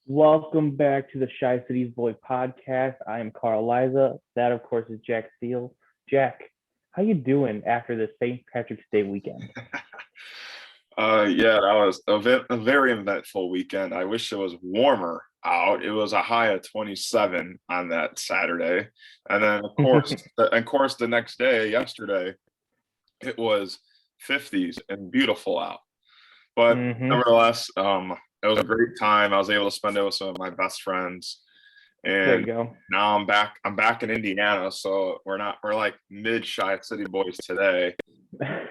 Welcome back to the Shy Cities Boy podcast. I am Carl Liza. That, of course, is Jack Steele. Jack, how you doing after the St. Patrick's Day weekend? Yeah, that was a very eventful weekend. I wish it was warmer out. It was a high of 27 on that Saturday, and then of course the next day, yesterday, it was 50s and beautiful out. But Mm-hmm. nevertheless, it was a great time. I was able to spend it with some of my best friends, There and you go. now I'm back. I'm back in Indiana, so we're like mid Shy City boys today,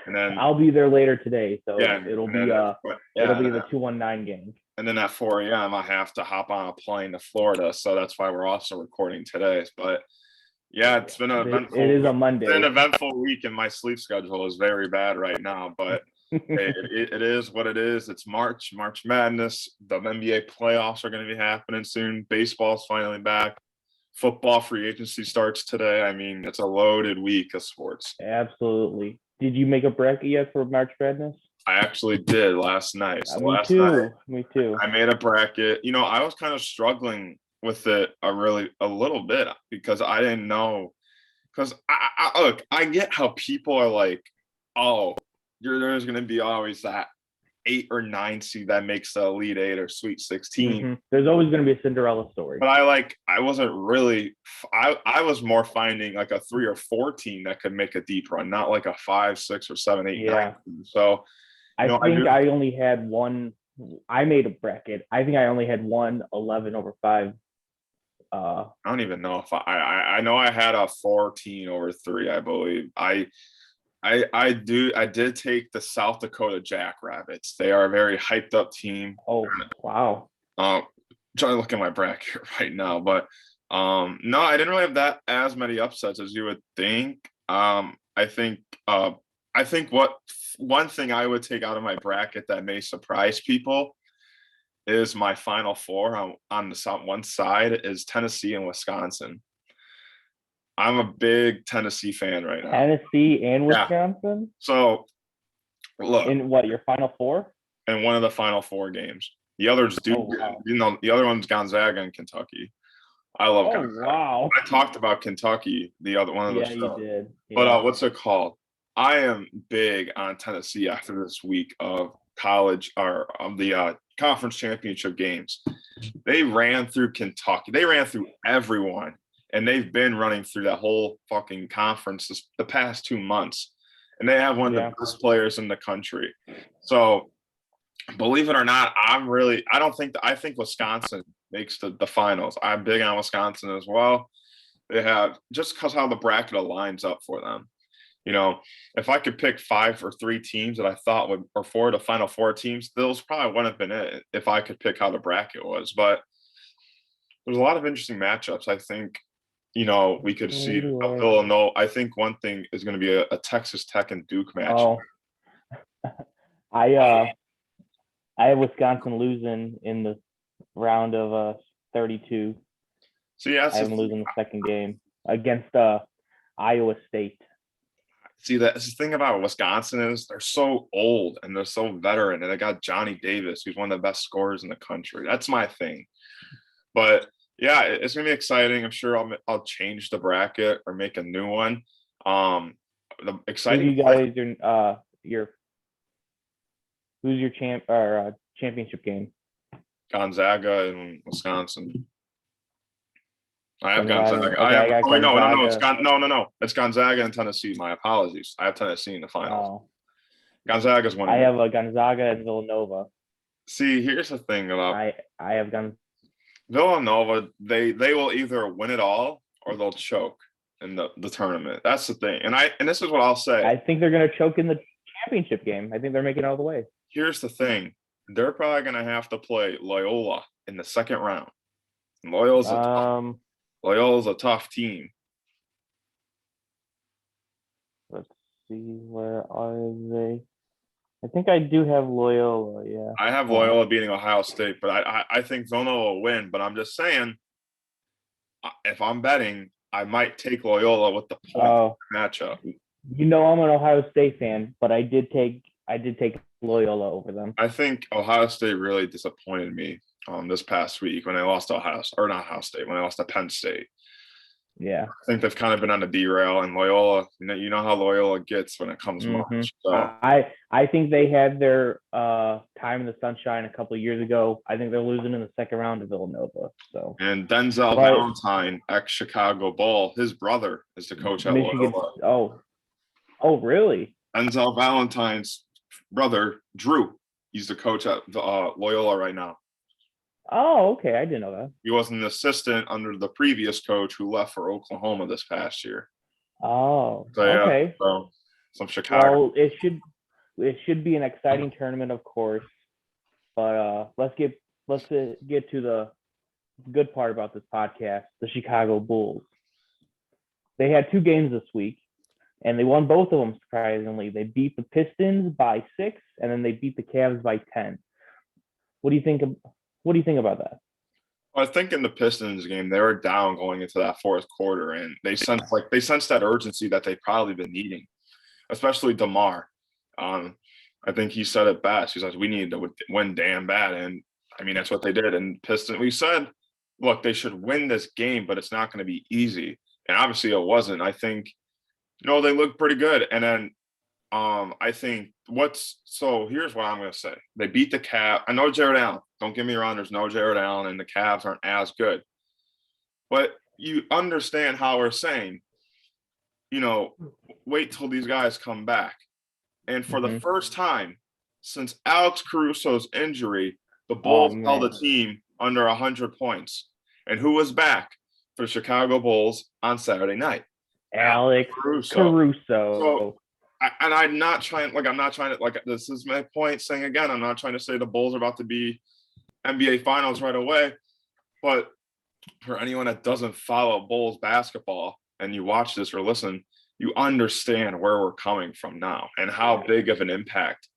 and then I'll be there later today, yeah, so it'll and be then uh it'll yeah, be the 219 game. and then at 4 a.m. I have to hop on a plane to Florida, so that's why we're also recording today. But yeah, it's been an It eventful is a week. It's been Monday. an eventful week, and my sleep schedule is very bad right now. But hey, it is what it is. It's March Madness. The NBA playoffs are going to be happening soon. Baseball's finally back. Football free agency starts today. I mean, it's a loaded week of sports. Absolutely. Did you make a bracket yet for March Madness? I actually did last night. So Me last night too. Me too. I made a bracket. I was kind of struggling with it a little bit because I didn't know. Because look, I get how people are like, oh, there's going to be always that 8 or 9 seed that makes the Elite Eight or Sweet 16. There's always going to be a Cinderella story. But I wasn't really. I was more finding like a 3 or 4 team that could make a deep run, not like a 5, 6, or 7, 8, 9 Yeah. team. So I I think do. I only had one. I made a bracket. I think I only had one 11 over 5. I don't even know if I know I had a 14/3, I believe. I did take the South Dakota Jackrabbits. They are a very hyped up team. Oh, wow. Um, trying to look at my bracket right now, but no, I didn't really have that as many upsets as you would think. I think what one thing I would take out of my bracket that may surprise people is my final four on the south one side is Tennessee and Wisconsin. I'm a big Tennessee fan right now. Tennessee and Yeah. Wisconsin So look, in what, your final four? in one of the final four games. The others do, Oh, wow. the other one's Gonzaga and Kentucky. I love Oh, Gonzaga. wow. I talked about Kentucky, the other one of the Yeah, you show. did. But Yeah. what's it called? I am big on Tennessee after this week of college or of the conference championship games. They ran through Kentucky. They ran through everyone, and they've been running through that whole fucking conference the past 2 months. And they have one of the Yeah. best players in the country. So believe it or not, I think Wisconsin makes the finals. I'm big on Wisconsin as well. They have just because how the bracket aligns up for them. You know, if I could pick 5 or 3 teams that I thought would, or 4 of the final 4 teams, those probably wouldn't have been it if I could pick how the bracket was. But there's a lot of interesting matchups. I think, we could see a Anyway. Villanova. I think one thing is going to be a Texas Tech and Duke match. Oh, I uh I have Wisconsin losing in the round of 32. See, that's I the have them thing. losing the second game against Iowa State. See, that's the thing about Wisconsin is they're so old and they're so veteran, and they got Johnny Davis, who's one of the best scorers in the country. That's my thing. But yeah, it's gonna be exciting. I'm sure I'll change the bracket or make a new one. The Who do exciting you play, guys your who's your championship game? Gonzaga and Wisconsin. I have Gonzaga. Gonzaga. I Okay, have. I got Oh wait, no. Gonzaga. No. It's Gonzaga and Tennessee. My apologies. I have Tennessee in the finals. Oh, Gonzaga's I winning it. have a Gonzaga and Villanova. See, here's the thing about I have Gon. Villanova. They will either win it all or they'll choke in the tournament. That's the thing. And this is what I'll say. I think they're gonna choke in the championship game. I think they're making it all the way. Here's the thing. They're probably gonna have to play Loyola in the second round. And Loyola's a tough team. Let's see, where are they? I think I do have Loyola. Yeah. I have Loyola beating Ohio State, but I think Villanova will win. But I'm just saying, if I'm betting, I might take Loyola with the point matchup. You know I'm an Ohio State fan, but I did take Loyola over them. I think Ohio State really disappointed me this past week when they lost to when they lost to Penn State. Yeah. I think they've kind of been on a derail, and Loyola, you know how Loyola gets when it comes March. So I think they had their time in the sunshine a couple of years ago. I think they're losing in the second round to Villanova. So and Denzel Valentine, ex-Chicago Bull, his brother is the coach at Michigan. Loyola. Oh, really? Denzel Valentine's brother, Drew, he's the coach at Loyola right now. Oh, okay. I didn't know that. He was an assistant under the previous coach who left for Oklahoma this past year. Oh, So, okay. Yeah, so some Chicago. Well, it should be an exciting tournament, of course. But let's get to the good part about this podcast, the Chicago Bulls. They had 2 games this week, and they won both of them, surprisingly. They beat the Pistons by 6, and then they beat the Cavs by 10. What do you think about that? I think in the Pistons game, they were down going into that fourth quarter, and they sensed that urgency that they've probably been needing, especially DeMar. I think he said it best. He says, we need to win damn bad. And I mean, that's what they did. And Pistons, we said, look, they should win this game, but it's not going to be easy. And obviously it wasn't. I think, they looked pretty good. And then I think here's what I'm going to say. They beat the Cavs. I know Jared Allen. Don't get me wrong. There's no Jared Allen, and the Cavs aren't as good. But you understand how we're saying, wait till these guys come back. And for the first time since Alex Caruso's injury, the Bulls held a team under 100 points. And who was back for the Chicago Bulls on Saturday night? Alex Caruso. So, I'm not trying to, this is my point saying again, I'm not trying to say the Bulls are about to be NBA Finals right away. But for anyone that doesn't follow Bulls basketball and you watch this or listen, you understand where we're coming from now and how big of an impact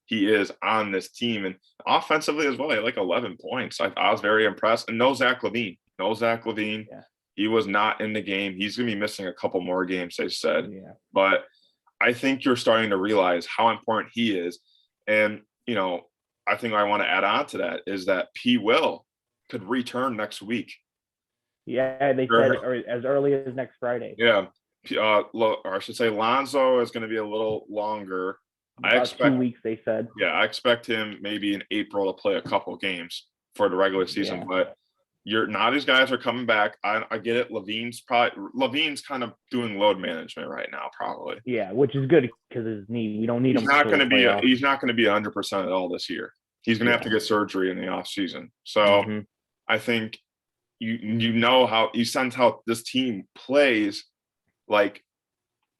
he is on this team. And offensively as well, he had like 11 points. I was very impressed. And no Zach LaVine. Yeah. He was not in the game. He's going to be missing a couple more games, they said. Yeah. But I think you're starting to realize how important he is. And, I think I want to add on to that is that P. Will could return next week. Yeah, they said as early as next Friday. Yeah. Or I should say Lonzo is going to be a little longer. I expect 2 weeks, they said. Yeah, I expect him maybe in April to play a couple games for the regular season. Yeah. But these guys are coming back. I get it. Levine's kind of doing load management right now, probably. Yeah, which is good because of his knee. We don't need him. He's not going to be 100% at all this year. He's going to have to get surgery in the off season. So I think how you sense how this team plays. Like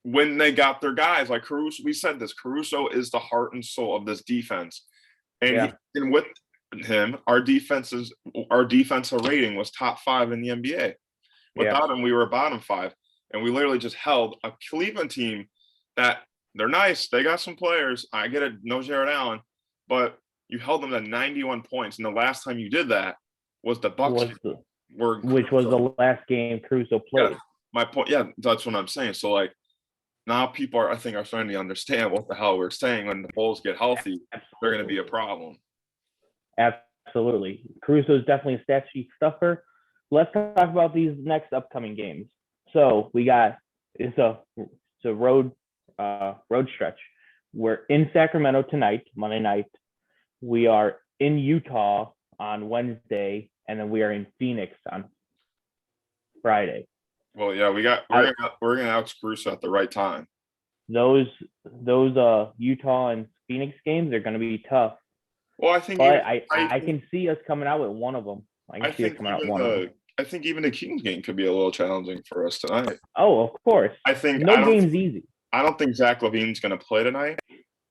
when they got their guys, like Caruso, we said this. Caruso is the heart and soul of this defense, and with him, our defensive rating was top 5 in the NBA. Without him, we were bottom 5, and we literally just held a Cleveland team that they're nice. They got some players. I get it. No Jared Allen, but you held them to 91 points, and the last time you did that was the Bucks, which was the last game Caruso played. Yeah. My point, that's what I'm saying. So, now people are starting to understand what the hell we're saying. When the Bulls get healthy, they're going to be a problem. Absolutely. Caruso is definitely a stat sheet stuffer. Let's talk about these next upcoming games. So it's a road stretch. We're in Sacramento tonight, Monday night. We are in Utah on Wednesday, and then we are in Phoenix on Friday. Well, yeah, we're gonna Alex Caruso at the right time. Those Utah and Phoenix games are going to be tough. Well, I think, but I can see us coming out with one of them. I think even the Kings game could be a little challenging for us tonight. Oh, of course. I think no game's easy. I don't think Zach LaVine's going to play tonight.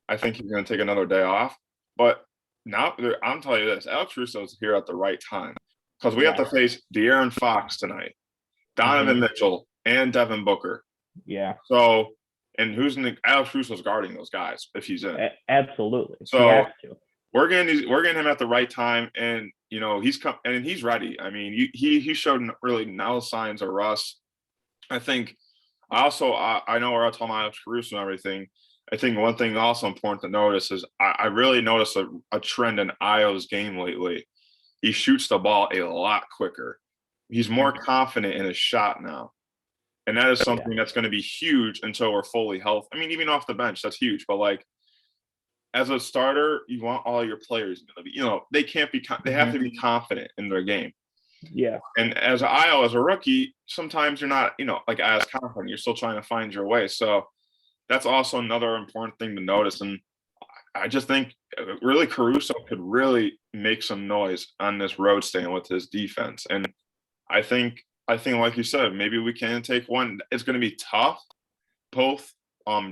I think he's going to take another day off. But now I'm telling you this: Alex Caruso is here at the right time because we have to face De'Aaron Fox tonight, Donovan Mitchell, and Devin Booker. Yeah. So, and Alex Caruso's guarding those guys if he's in. Absolutely. So he has to. We're getting him at the right time, and he's come and he's ready. I mean, he showed really no signs of rust. I think. I know we're all talking about Alex Caruso and everything. I think one thing also important to notice is I really noticed a trend in Io's game lately. he shoots the ball a lot quicker. He's more confident in his shot now. And that is something that's going to be huge until we're fully healthy. I mean, even off the bench, that's huge. But like as a starter, you want all your players to be, they can't be, they have to be confident in their game. Yeah. And as a rookie, sometimes you're not, like as confident. You're still trying to find your way. So that's also another important thing to notice. And I just think really Caruso could really make some noise on this road stand with his defense. And I think like you said, maybe we can take one. It's going to be tough. Both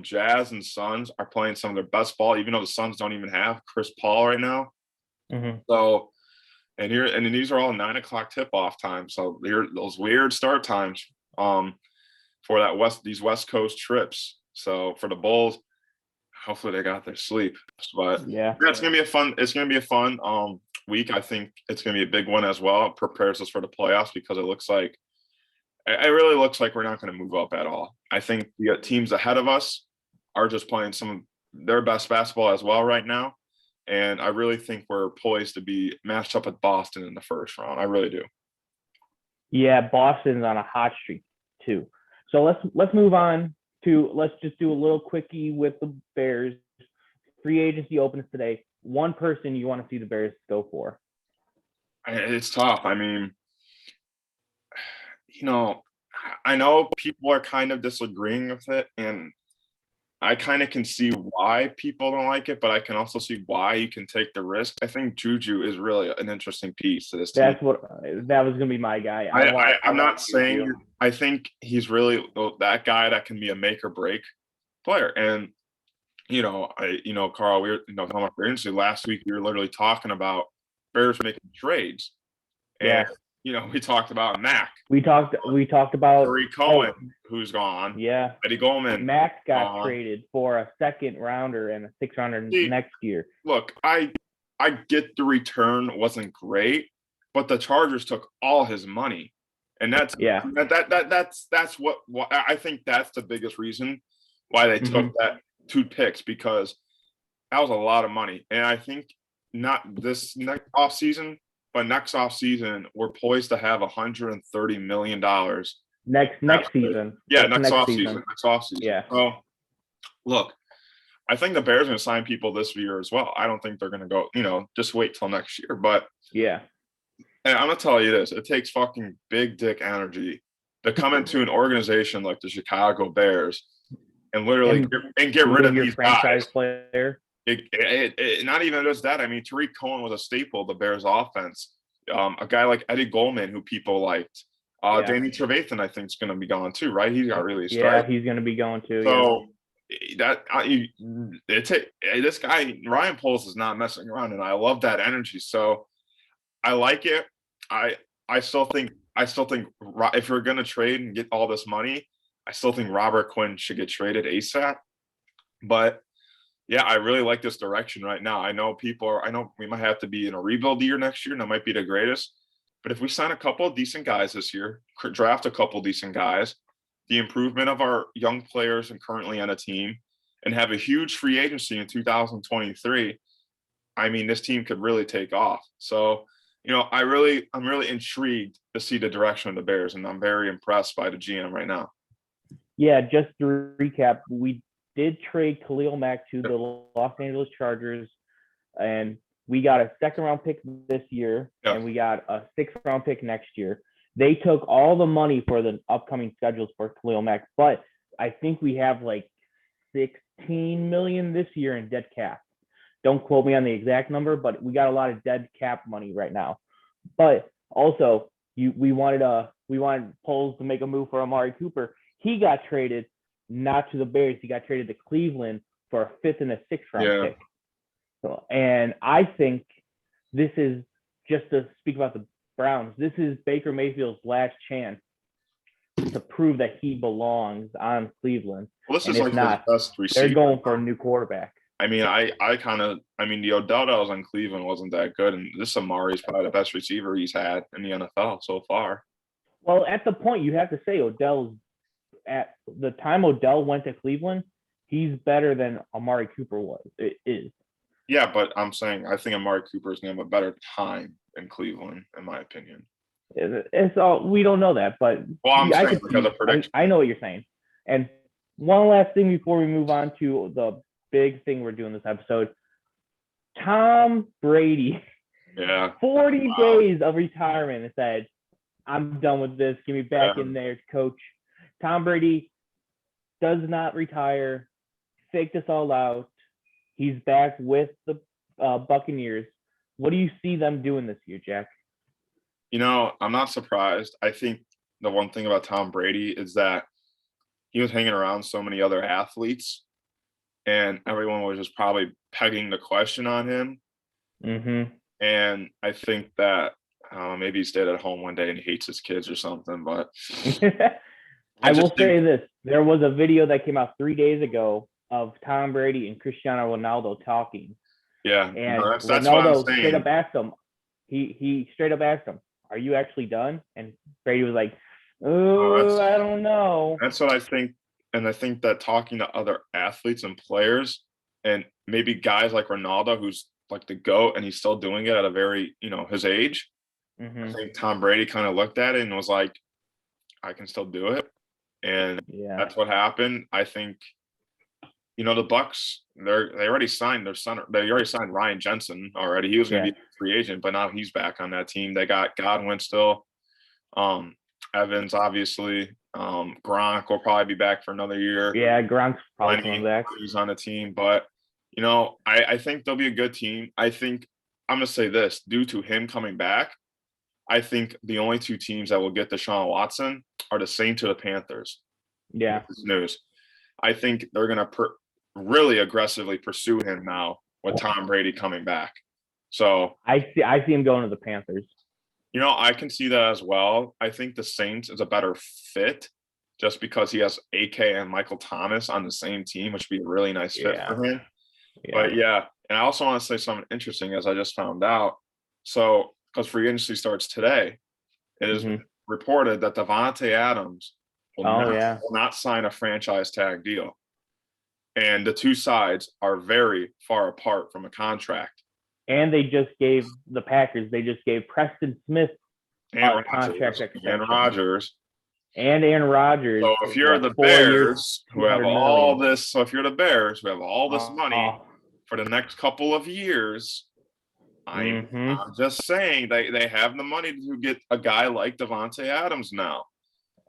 Jazz and Suns are playing some of their best ball, even though the Suns don't even have Chris Paul right now. So, and these are all 9:00 tip-off times. So those weird start times for these West Coast trips. So for the Bulls, hopefully they got their sleep. But it's gonna be a fun week. I think it's gonna be a big one as well. It prepares us for the playoffs because it really looks like we're not going to move up at all. I think the teams ahead of us are just playing some of their best basketball as well right now. And I really think we're poised to be matched up with Boston in the first round. I really do. Yeah, Boston's on a hot streak too. So let's move on to, let's just do a little quickie with the Bears. Free agency opens today. One person you want to see the Bears go for? It's tough. I mean, I know people are kind of disagreeing with it, and I kind of can see why people don't like it, but I can also see why you can take the risk. I think Juju is really an interesting piece to this team. That was going to be my guy. I'm not saying I think he's really that guy that can be a make or break player. And Carl, we were talking about free agency last week. We were literally talking about Bears making trades, and we talked about Mac. We talked about Tariq Cohen, who's gone. Yeah. Eddie Goldman. Mac got traded for a second rounder and a 6th rounder next year. Look, I get the return wasn't great, but the Chargers took all his money. And that's what I think that's the biggest reason why they took that 2 picks, because that was a lot of money. And I think not this next offseason, but next offseason, we're poised to have $130 million. Next season. Yeah, next offseason. Yeah. So, look, I think the Bears are going to sign people this year as well. I don't think they're going to go, just wait till next year. But yeah. And I'm going to tell you this. It takes fucking big dick energy to come into an organization like the Chicago Bears and literally get rid of these franchise guys. Player. Not even just that. I mean, Tariq Cohen was a staple of the Bears offense. A guy like Eddie Goldman, who people liked. Danny Trevathan, I think, is going to be gone too, right? He got really started. Yeah, he's going to be going too. So this guy Ryan Poles is not messing around, and I love that energy. So I like it. I still think if we're going to trade and get all this money, I still think Robert Quinn should get traded ASAP. But yeah, I really like this direction right now. I know we might have to be in a rebuild year next year, and that might be the greatest. But if we sign a couple of decent guys this year, draft a couple of decent guys, the improvement of our young players and currently on a team, and have a huge free agency in 2023, I mean, this team could really take off. So, I'm really intrigued to see the direction of the Bears, and I'm very impressed by the GM right now. Yeah, just to recap, we did trade Khalil Mack to the Los Angeles Chargers, and we got a 2nd-round pick this year, and we got a 6th-round pick next year. They took all the money for the upcoming schedules for Khalil Mack, but I think we have like $16 million this year in dead cap. Don't quote me on the exact number, but we got a lot of dead cap money right now. But also, we wanted Poles to make a move for Amari Cooper. He got traded not to the Bears. He got traded to Cleveland for a 5th and a 6th-round pick. So, and I think this is, just to speak about the Browns, this is Baker Mayfield's last chance to prove that he belongs on Cleveland. Well, this is like his best receiver. They're going for a new quarterback. I mean, the Odell that was on Cleveland wasn't that good, and this Amari's probably the best receiver he's had in the NFL so far. Well, at the point, you have to say at the time Odell went to Cleveland, he's better than Amari Cooper was. It is. Yeah, but I'm saying I think Amari Cooper is going to have a better time in Cleveland, in my opinion. It's all we don't know that, but Well, I'm I saying could because see. of prediction. I know what you're saying. And one last thing before we move on to the big thing we're doing this episode. Tom Brady, Yeah. 40 Wow. days of retirement, and said, "I'm done with this. Give me back in there, coach." Tom Brady does not retire. Faked us all out. He's back with the Buccaneers. What do you see them doing this year, Jack? I'm not surprised. I think the one thing about Tom Brady is that he was hanging around so many other athletes, and everyone was just probably pegging the question on him. Mm-hmm. And I think that maybe he stayed at home one day and he hates his kids or something. But I will say this. There was a video that came out 3 days ago of Tom Brady and Cristiano Ronaldo talking. Yeah, And that's Ronaldo what I'm saying. straight up asked him, he straight up asked him, "Are you actually done?" And Brady was like, "Oh, I don't know." That's what I think. And I think that talking to other athletes and players and maybe guys like Ronaldo, who's like the GOAT and he's still doing it at a very, his age. Mm-hmm. I think Tom Brady kind of looked at it and was like, I can still do it. And that's what happened. I think, the Bucks, they already signed their center. They already signed Ryan Jensen already. He was going to be a free agent, but now he's back on that team. They got Godwin still. Evans, obviously. Gronk will probably be back for another year. Yeah, Gronk's probably coming back. He's on the team. But, I think they'll be a good team. I think I'm going to say this. Due to him coming back, I think the only two teams that will get Deshaun Watson are the Saints or the Panthers. Yeah. This is news. I think they're going to really aggressively pursue him now with Tom Brady coming back. So I see him going to the Panthers. I can see that as well. I think the Saints is a better fit just because he has AK and Michael Thomas on the same team, which would be a really nice fit for him. Yeah. But and I also want to say something interesting as I just found out. So because free agency starts today, it is reported that Davante Adams will not sign a franchise tag deal. And the two sides are very far apart from a contract. And they just gave the Packers, Preston Smith a contract extension. And Rodgers. And Aaron Rodgers. So if you're the Bears who have all this, money for the next couple of years, I'm just saying they have the money to get a guy like Davante Adams now.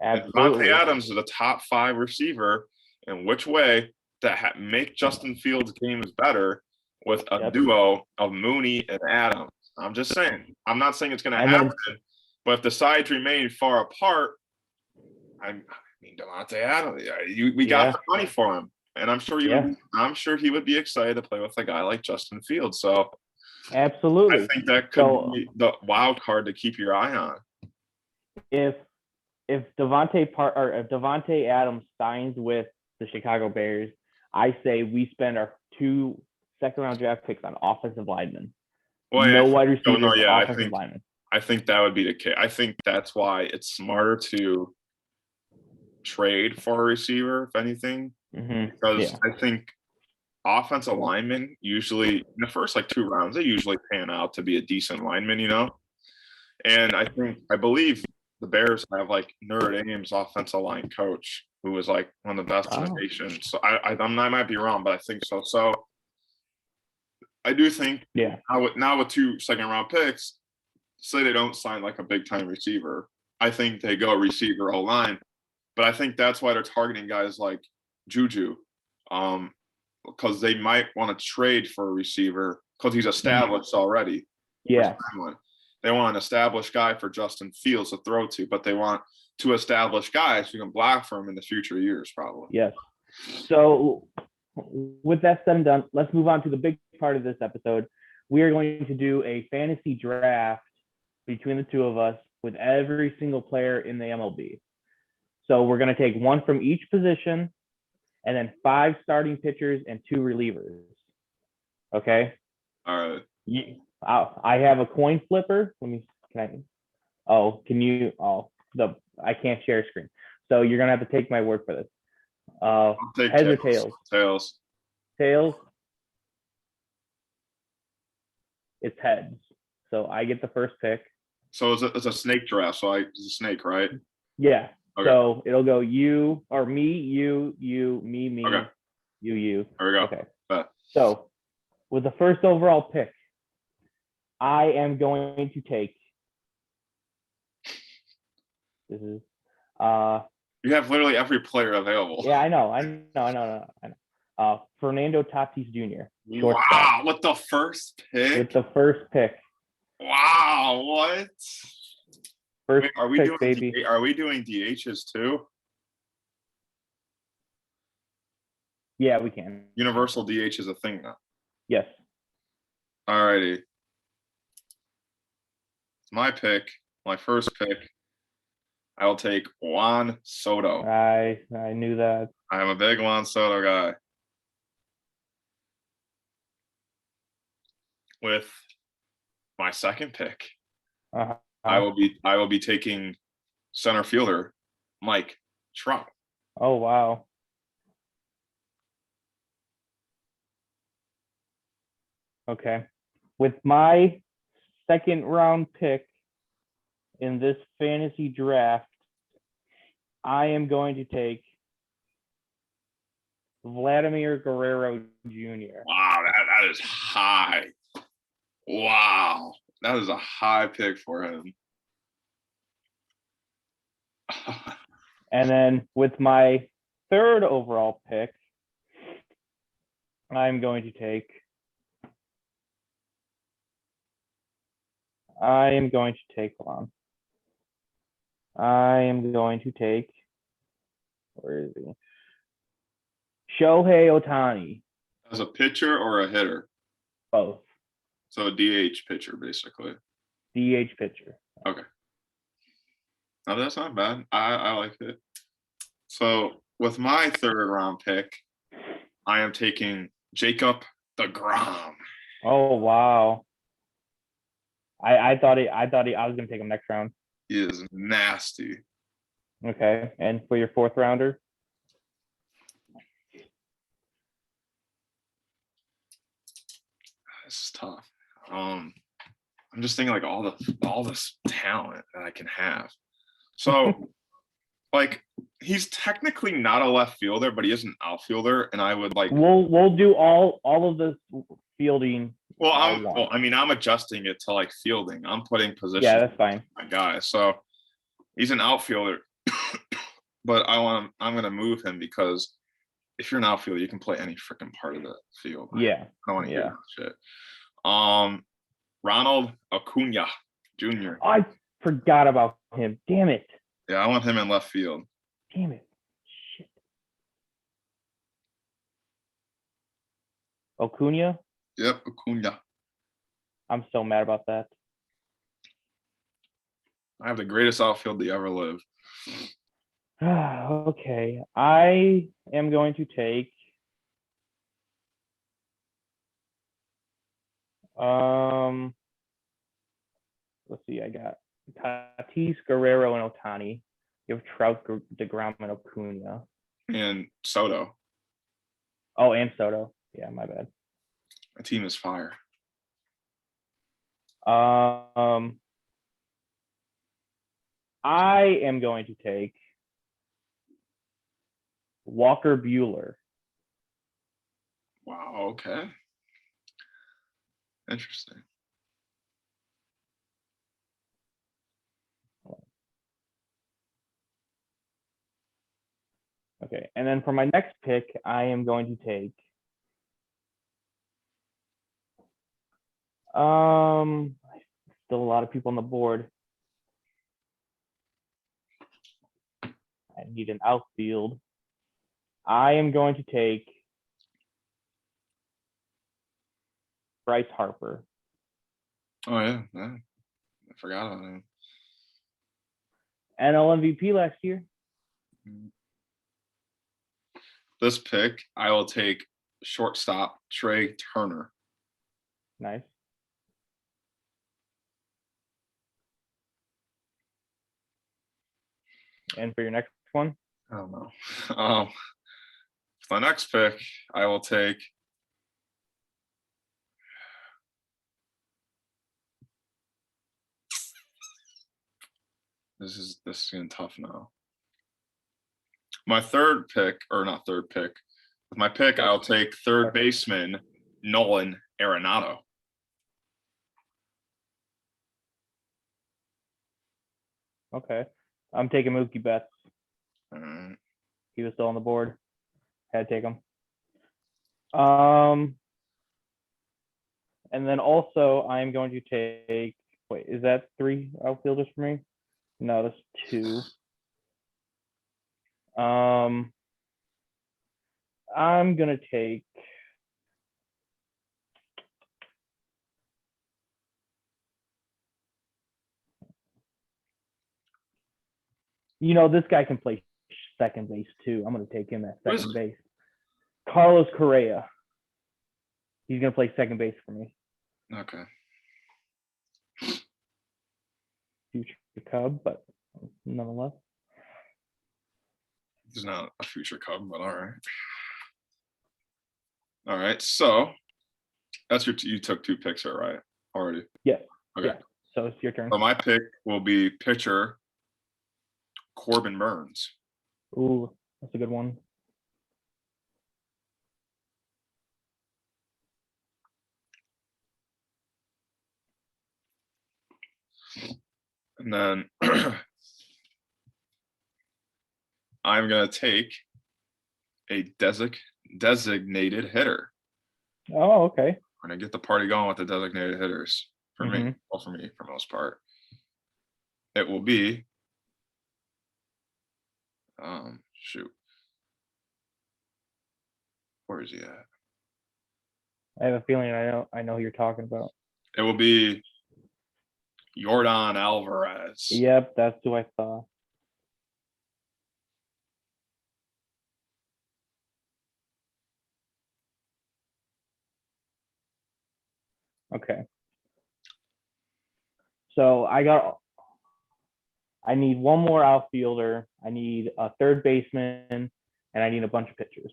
Absolutely. Davante Adams is a top 5 receiver. And which way to make Justin Fields' games better with a duo of Mooney and Adams. I'm just saying. I'm not saying it's going to happen, but if the sides remain far apart, Davante Adams, we got the money for him, and I'm sure he would be excited to play with a guy like Justin Fields. So, absolutely, I think that could be the wild card to keep your eye on. If Davante Adams signs with the Chicago Bears, I say we spend our 2 second-round draft picks on offensive linemen. Wide receivers, offensive linemen. I think that would be the case. I think that's why it's smarter to trade for a receiver, if anything, because I think offensive linemen usually in the first 2 rounds, they usually pan out to be a decent lineman, And I believe the Bears have Notre Dame's offensive line coach, who was one of the best in the nation. So I might be wrong, but I think so. So I do think now with 2 second-round picks, say they don't sign a big-time receiver, I think they go receiver O-line. But I think that's why they're targeting guys like Juju, because they might want to trade for a receiver because he's established already. Yeah. They want an established guy for Justin Fields to throw to, but they want 2 established guys who can block for him in the future years, probably. Yes. So with that said and done, let's move on to the big part of this episode. We are going to do a fantasy draft between the 2 of us with every single player in the MLB. So we're going to take 1 from each position and then 5 starting pitchers and 2 relievers. Okay? All right. I have a coin flipper. I can't share a screen. So you're going to have to take my word for this. Heads or tails? Tails. Tails. It's heads. So I get the first pick. So it's a snake draft. So it's a snake, right? Yeah. Okay. So it'll go you or me, you, me, Okay. you. There we go. Okay. Bet. So with the first overall pick, I am going to take. This is You have literally every player available. yeah, I know. Fernando Tatis Jr. shortstop. Wow, with the first pick. With the first pick. Wow, what? First Wait, are we pick, doing baby. Are we doing DHs too? Yeah, we can. Universal DH is a thing now. Yes. Alrighty. It's my pick. My first pick. I will take Juan Soto. I knew that. I am a big Juan Soto guy. With my second pick, Uh-huh. I will be taking center fielder Mike Trout. Oh wow. Okay. With my second round pick in this fantasy draft, I am going to take Vladimir Guerrero Jr. Wow, that is high. Wow, that is a high pick for him. And then with my third overall pick, I'm going to take. I am going to take. Hold on. I am going to take. Where is he? Shohei Ohtani. As a pitcher or a hitter? Both. So a DH pitcher, basically. DH pitcher. Okay. No, that's not bad. I like it. So with my third round pick, I am taking Jacob deGrom. Oh wow. I thought I was gonna take him next round. He is nasty. Okay. And for your fourth rounder? This is tough. I'm just thinking like all this talent that I can have. So like he's technically not a left fielder, but he is an outfielder, and I would like We'll do all of this fielding. well, I'm adjusting it to like fielding. I'm putting position. Yeah, that's fine. My guy. So he's an outfielder, but I'm gonna move him because if you're an outfielder, you can play any freaking part of the field. Yeah. I don't want to hear that shit. Ronald Acuna Jr. I forgot about him. Damn it. Yeah, I want him in left field. Damn it. Shit. Acuna? Yep, Acuna. I'm so mad about that. I have the greatest outfield to ever live. Okay. I am going to take let's see, I got Tatis, Guerrero, and Ohtani. You have Trout, deGrom, and Acuna. And Soto. Oh, and Soto. Yeah, my bad. My team is fire. I am going to take Walker Buehler. Wow, okay. Interesting. Okay, and then for my next pick, I am going to take still a lot of people on the board. I need an outfield. I am going to take Bryce Harper. Oh yeah. I forgot about him. NL MVP last year. This pick, I will take shortstop Trey Turner. Nice. And for your next one? I don't know. For my next pick, I will take This is getting tough now. My third pick, or not third pick. With my pick, I'll take third baseman Nolan Arenado. Okay. I'm taking Mookie Betts. All right. He was still on the board. Had to take him. And then also I'm going to take. Wait, is that 3 outfielders for me? No, that's 2. I'm gonna take. This guy can play second base too. I'm gonna take him at second base. Carlos Correa. He's gonna play second base for me. Okay. Future Cub, but nonetheless. He's not a future Cub, but all right. All right. So that's you took 2 picks here, right? Already. Yeah. Okay. Yeah. So it's your turn. So my pick will be pitcher Corbin Burns. Ooh, that's a good one. And then I'm going to take a designated hitter. Oh, okay. We're going to get the party going with the designated hitters for me. Mhm. Well, for me, for the most part. It will be, shoot. Where is he at? I have a feeling I know who you're talking about. It will be Yordan Alvarez. Yep, that's who I saw. Okay. So I need one more outfielder. I need a third baseman, and I need a bunch of pitchers.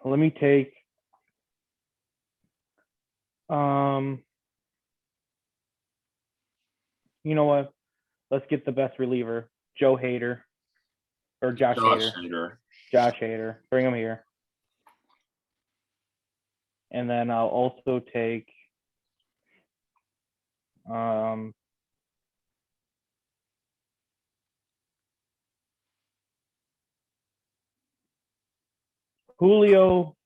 Let me take. You know what? Let's get the best reliever, Joe Hader, or Josh Hader. Josh Hader. Bring him here. And then I'll also take. Julio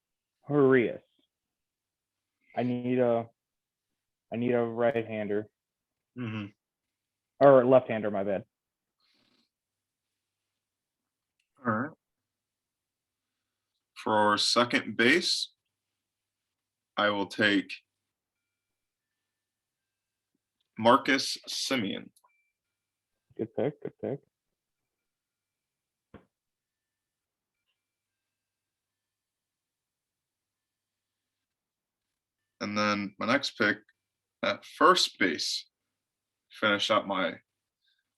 Urias. I need a right-hander. Mm-hmm. Or left-hander, my bad. All right. For second base, I will take Marcus Semien. Good pick. Good pick. And then my next pick at first base, finish up my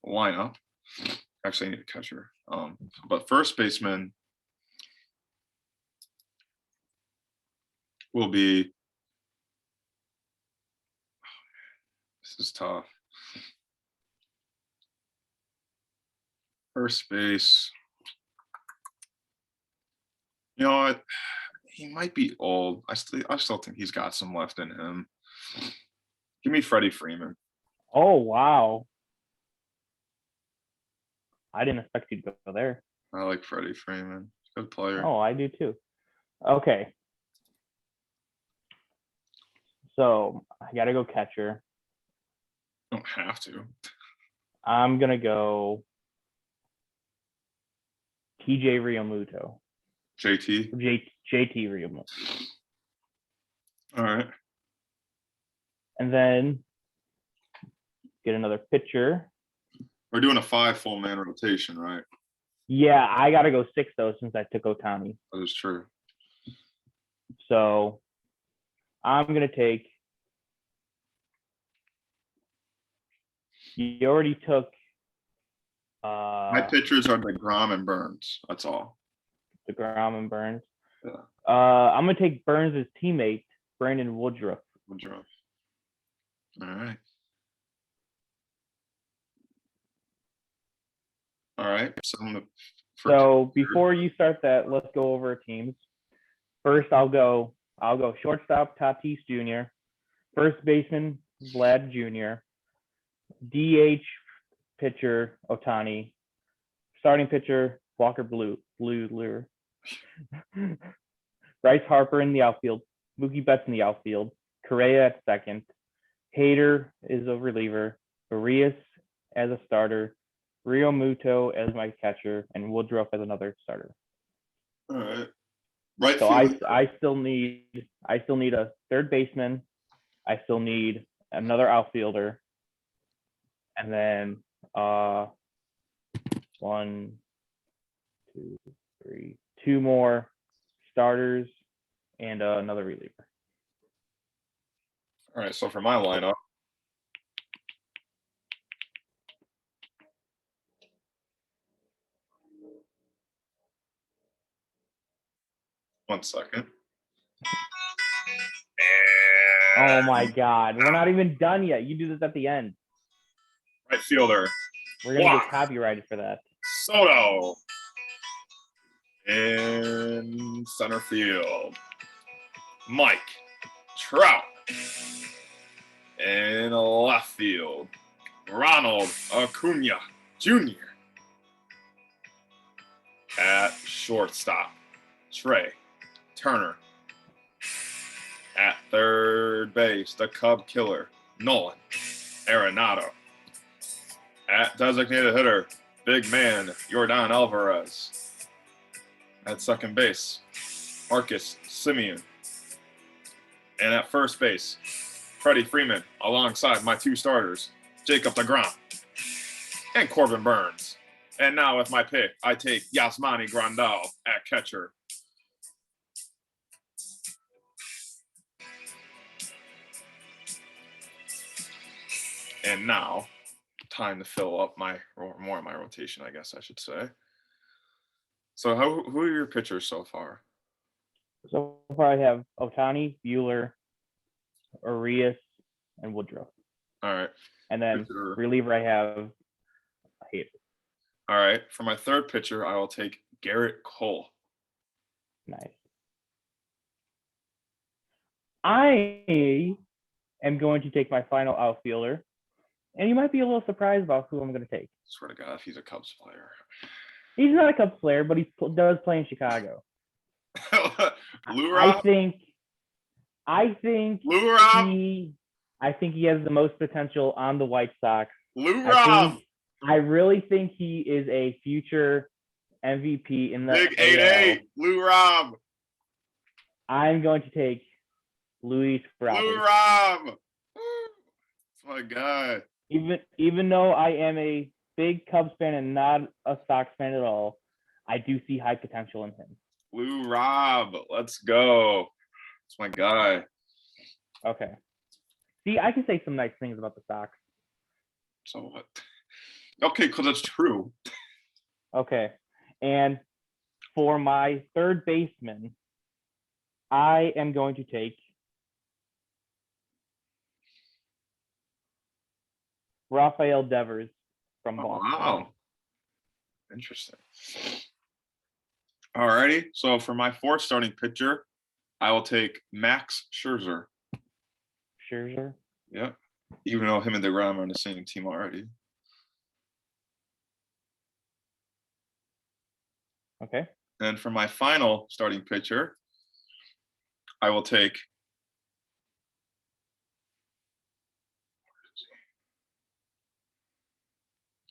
lineup. Actually, I need a catcher. But first baseman will be. This is tough. First base. You know what? He might be old. I still think he's got some left in him. Give me Freddie Freeman. Oh, wow. I didn't expect you to go there. I like Freddie Freeman. Good player. Oh, I do too. Okay. So I got to go catcher. Don't have to. I'm going to go TJ Realmuto. JT. JT Realmuto. All right. And then get another pitcher. We're doing a 5 full man rotation, right? Yeah, I got to go 6 though since I took Ohtani. That is true. So I'm going to take. You already took. My pitchers are DeGrom and Burns. That's all. DeGrom and Burns. Yeah. I'm going to take Burns' teammate, Brandon Woodruff. Woodruff. All right. right. So before you start that, let's go over teams. First, I'll go shortstop Tatis Jr., first baseman Vlad Jr., DH pitcher Otani, starting pitcher Walker Buehler, Bryce Harper in the outfield, Mookie Betts in the outfield, Correa at second, Hader is a reliever, Arias as a starter, Rio Muto as my catcher, and Woodruff as another starter. All right. Right. So I still need a third baseman. I still need another outfielder, and then 1, 2, 3, 2 more starters and another reliever. All right. So for my lineup, one second. Oh my God, we're not even done yet. You do this at the end. Right fielder. We're gonna get copyrighted for that. Soto. In center field, Mike Trout. In left field, Ronald Acuna Jr. At shortstop, Trey Turner. At third base, the Cub killer, Nolan Arenado. At designated hitter, big man, Yordan Alvarez. At second base, Marcus Semien. And at first base, Freddie Freeman, alongside my 2 starters, Jacob deGrom and Corbin Burns. And now with my pick, I take Yasmani Grandal at catcher. And now, time to fill up more of my rotation, I guess I should say. So who are your pitchers so far? So far I have Otani, Buehler, Arias, and Woodruff. All right. And then reliever I have Hader. All right. For my third pitcher, I will take Garrett Cole. Nice. I am going to take my final outfielder, and you might be a little surprised about who I'm going to take. Swear to God, if he's a Cubs player. He's not a Cubs player, but he does play in Chicago. Lou Rob? I think Lou Rob? I think he has the most potential on the White Sox. Lou Rob. I really think he is a future MVP in the Big AL. 8-8, Lou Rob. I'm going to take Luis Robert. Lou Rob. That's my guy. Even though I am a big Cubs fan and not a Sox fan at all, I do see high potential in him. Lou Rob, let's go. That's my guy. Okay. See, I can say some nice things about the Sox. So what? Okay, because it's true. Okay. And for my third baseman, I am going to take Rafael Devers from Boston. Wow. Interesting. All righty. So for my 4th starting pitcher, I will take Max Scherzer. Scherzer? Yep. Even though him and deGrom are on the same team already. Okay. And for my final starting pitcher, I will take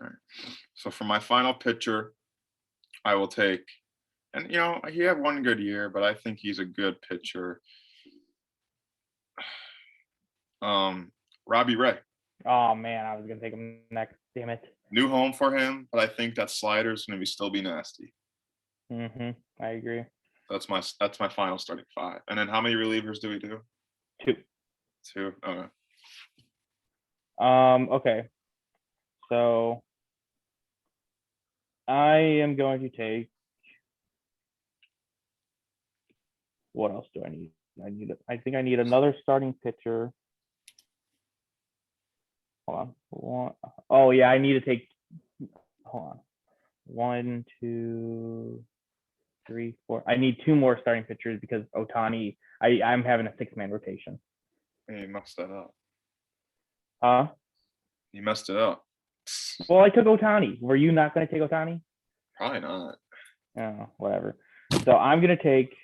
all right. So for my final pitcher, I will take, and he had one good year, but I think he's a good pitcher. Robbie Ray. Oh man, I was gonna take him next. Damn it. New home for him, but I think that slider is gonna still be nasty. I agree. That's my final starting 5. And then how many relievers do we do? 2. 2. Okay. Okay. So I am going to take. What else do I need? I think I need another starting pitcher. Hold on. Oh yeah, I need to take. Hold on. 1, 2, 3, 4. I need 2 more starting pitchers because Ohtani. I'm having a 6-man rotation. Hey, you messed that up. Huh? You messed it up. Well, I took Ohtani. Were you not going to take Ohtani? Probably not. Oh, whatever. So I'm going to take.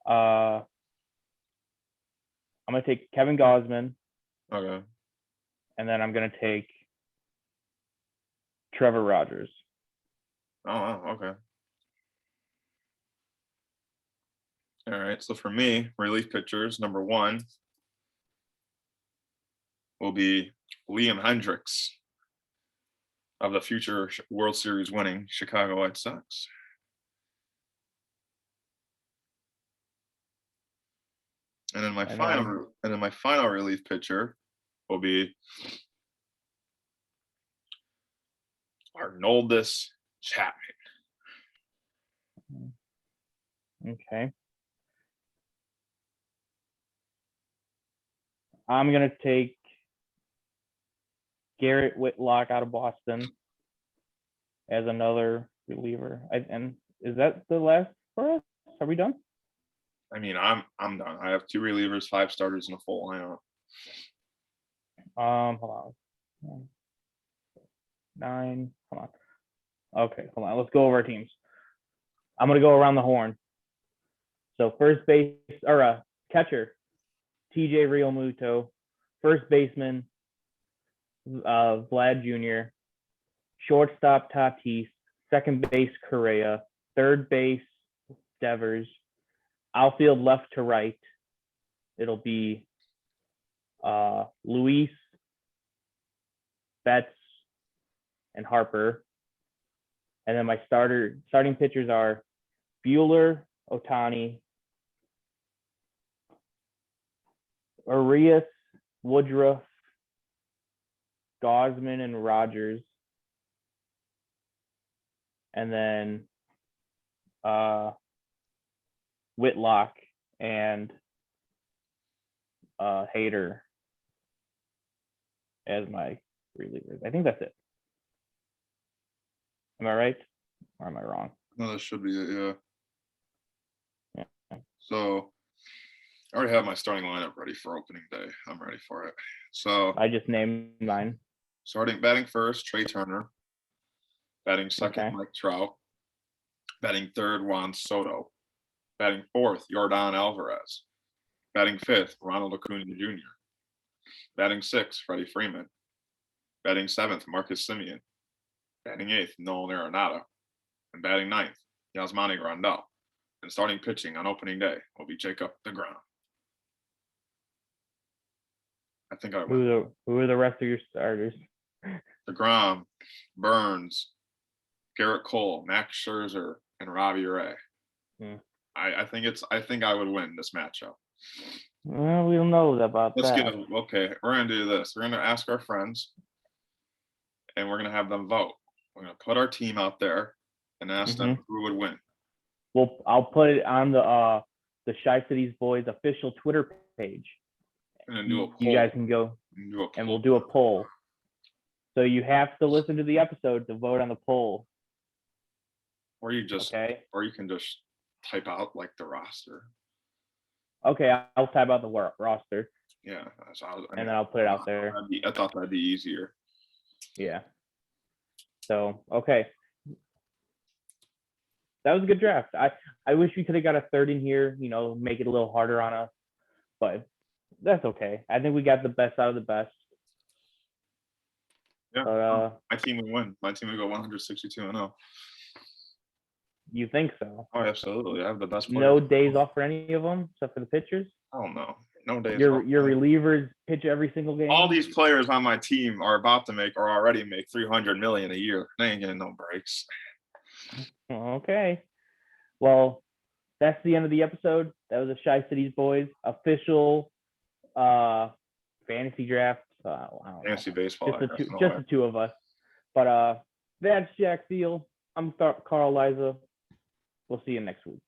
I'm going to take Kevin Gausman, Okay. and then I'm going to take Trevor Rogers. Oh, wow, okay. All right. So for me, relief pitchers, number 1 will be Liam Hendricks of the future World Series winning Chicago White Sox. And then my final relief pitcher will be Arnoldus Chapman. Okay. I'm going to take Garrett Whitlock out of Boston as another reliever. And is that the last for us? Are we done? I mean, I'm done. I have 2 relievers, 5 starters, and a full lineup. Hold on. 9. Come on. Okay, hold on. Let's go over our teams. I'm gonna go around the horn. So first base or catcher, TJ Realmuto. First baseman, Vlad Jr. Shortstop, Tatis. Second base, Correa. Third base, Devers. Outfield, left to right. It'll be Luis, Betts, and Harper. And then my starting pitchers are Bueller, Ohtani, Arias, Woodruff, Gausman, and Rogers. And then Whitlock and Hader as my relievers. I think that's it. Am I right? Or am I wrong? No, that should be it, Yeah. So I already have my starting lineup ready for opening day. I'm ready for it. So I just named mine. batting first, Trey Turner. Batting second, Okay. Mike Trout. Batting third, Juan Soto. Batting fourth, Yordan Alvarez. Batting fifth, Ronald Acuna Jr. Batting sixth, Freddie Freeman. Batting seventh, Marcus Semien. Batting eighth, Nolan Arenado. And batting ninth, Yasmani Grandal. And starting pitching on opening day will be Jacob deGrom. I think I win. Who are the rest of your starters? deGrom, Burns, Garrett Cole, Max Scherzer, and Robbie Ray. I think I would win this matchup. Well, we don't know about that. Okay, we're gonna do this. We're gonna ask our friends, and we're gonna have them vote. We're gonna put our team out there and ask them who would win. Well, I'll put it on the Shy Cities Boys official Twitter page. And then do a poll. You guys can go and we'll do a poll. So you have to listen to the episode to vote on the poll. Or you can just type out like the roster. Okay, I'll type out the roster. Yeah, and then I'll put it out there. I thought that'd be easier. Yeah. So okay, that was a good draft. I wish we could have got a third in here. Make it a little harder on us, but that's okay. I think we got the best out of the best. Yeah. But, my team would win. My team would go 162-0. You think so? Oh, absolutely. I have the best players. No days off for any of them, except for the pitchers? Oh, no. No days your off. Your relievers pitch every single game? All these players on my team are about to make or already make $300 million a year. They ain't getting no breaks. Okay. Well, that's the end of the episode. That was a Shy Cities Boys official fantasy draft. Fantasy baseball. Just the two of us. But that's Jack Seal. I'm Carl Liza. We'll see you next week.